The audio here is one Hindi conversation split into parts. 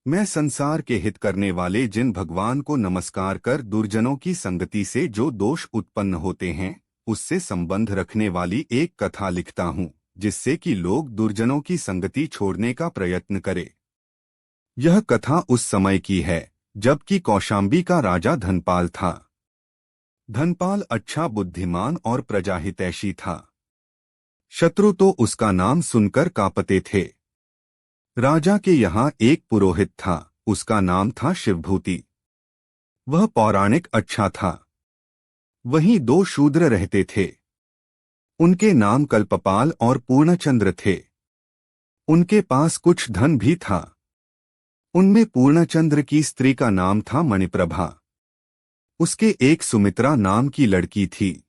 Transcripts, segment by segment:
मैं संसार के हित करने वाले जिन भगवान को नमस्कार कर दुर्जनों की संगति से जो दोष उत्पन्न होते हैं उससे संबंध रखने वाली एक कथा लिखता हूँ, जिससे कि लोग दुर्जनों की संगति छोड़ने का प्रयत्न करें। यह कथा उस समय की है जबकि कौशाम्बी का राजा धनपाल था। धनपाल अच्छा बुद्धिमान और प्रजाहितैषी था। शत्रु तो उसका नाम सुनकर कांपते थे। राजा के यहाँ एक पुरोहित था, उसका नाम था शिवभूति। वह पौराणिक अच्छा था। वहीं दो शूद्र रहते थे। उनके नाम कल्पपाल और पूर्णचंद्र थे। उनके पास कुछ धन भी था। उनमें पूर्णचंद्र की स्त्री का नाम था मणिप्रभा। उसके एक सुमित्रा नाम की लड़की थी।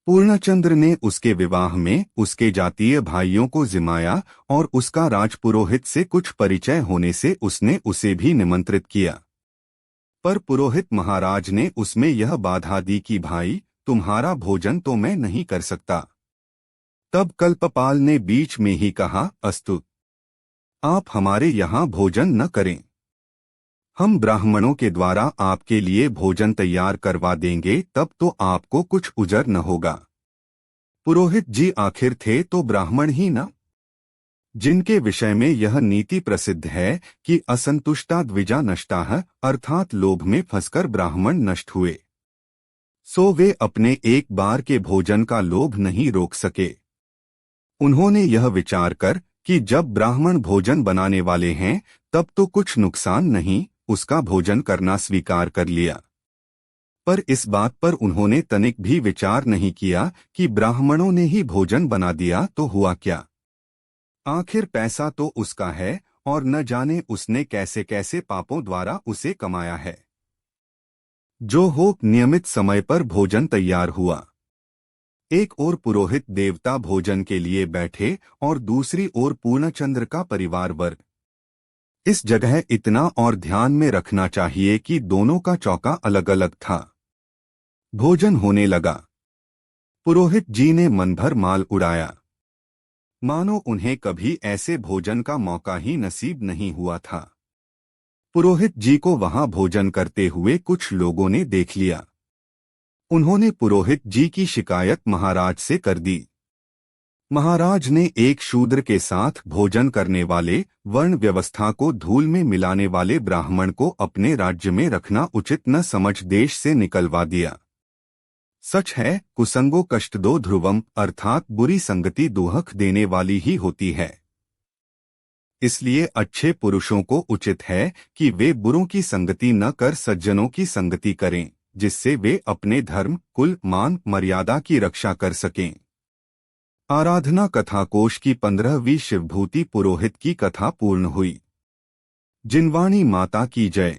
पूर्णचंद्र ने उसके विवाह में उसके जातीय भाइयों को जिमाया और उसका राजपुरोहित से कुछ परिचय होने से उसने उसे भी निमंत्रित किया। पर पुरोहित महाराज ने उसमें यह बाधा दी कि भाई, तुम्हारा भोजन तो मैं नहीं कर सकता। तब कल्पपाल ने बीच में ही कहा, अस्तु, आप हमारे यहाँ भोजन न करें। हम ब्राह्मणों के द्वारा आपके लिए भोजन तैयार करवा देंगे, तब तो आपको कुछ उजर न होगा। पुरोहित जी आखिर थे तो ब्राह्मण ही न, जिनके विषय में यह नीति प्रसिद्ध है कि असंतुष्टा द्विजा नष्टाः, अर्थात लोभ में फंसकर ब्राह्मण नष्ट हुए। सो वे अपने एक बार के भोजन का लोभ नहीं रोक सके। उन्होंने यह विचार कर कि जब ब्राह्मण भोजन बनाने वाले हैं तब तो कुछ नुकसान नहीं, उसका भोजन करना स्वीकार कर लिया। पर इस बात पर उन्होंने तनिक भी विचार नहीं किया कि ब्राह्मणों ने ही भोजन बना दिया तो हुआ क्या। आखिर पैसा तो उसका है और न जाने उसने कैसे कैसे पापों द्वारा उसे कमाया है। जो हो, नियमित समय पर भोजन तैयार हुआ। एक ओर पुरोहित देवता भोजन के लिए बैठे और दूसरी ओर पूर्णचंद्र का परिवार वर्ग। इस जगह इतना और ध्यान में रखना चाहिए कि दोनों का चौका अलग अलग था। भोजन होने लगा। पुरोहित जी ने मन भर माल उड़ाया, मानो उन्हें कभी ऐसे भोजन का मौका ही नसीब नहीं हुआ था। पुरोहित जी को वहां भोजन करते हुए कुछ लोगों ने देख लिया। उन्होंने पुरोहित जी की शिकायत महाराज से कर दी। महाराज ने एक शूद्र के साथ भोजन करने वाले, वर्ण व्यवस्था को धूल में मिलाने वाले ब्राह्मण को अपने राज्य में रखना उचित न समझ देश से निकलवा दिया। सच है, कुसंगो कष्टदो ध्रुवम, अर्थात बुरी संगति दुहख देने वाली ही होती है। इसलिए अच्छे पुरुषों को उचित है कि वे बुरों की संगति न कर सज्जनों की संगति करें, जिससे वे अपने धर्म, कुल, मान, मर्यादा की रक्षा कर सकें। आराधना कथा कोश की 15वीं शिवभूति पुरोहित की कथा पूर्ण हुई। जिनवाणी माता की जय।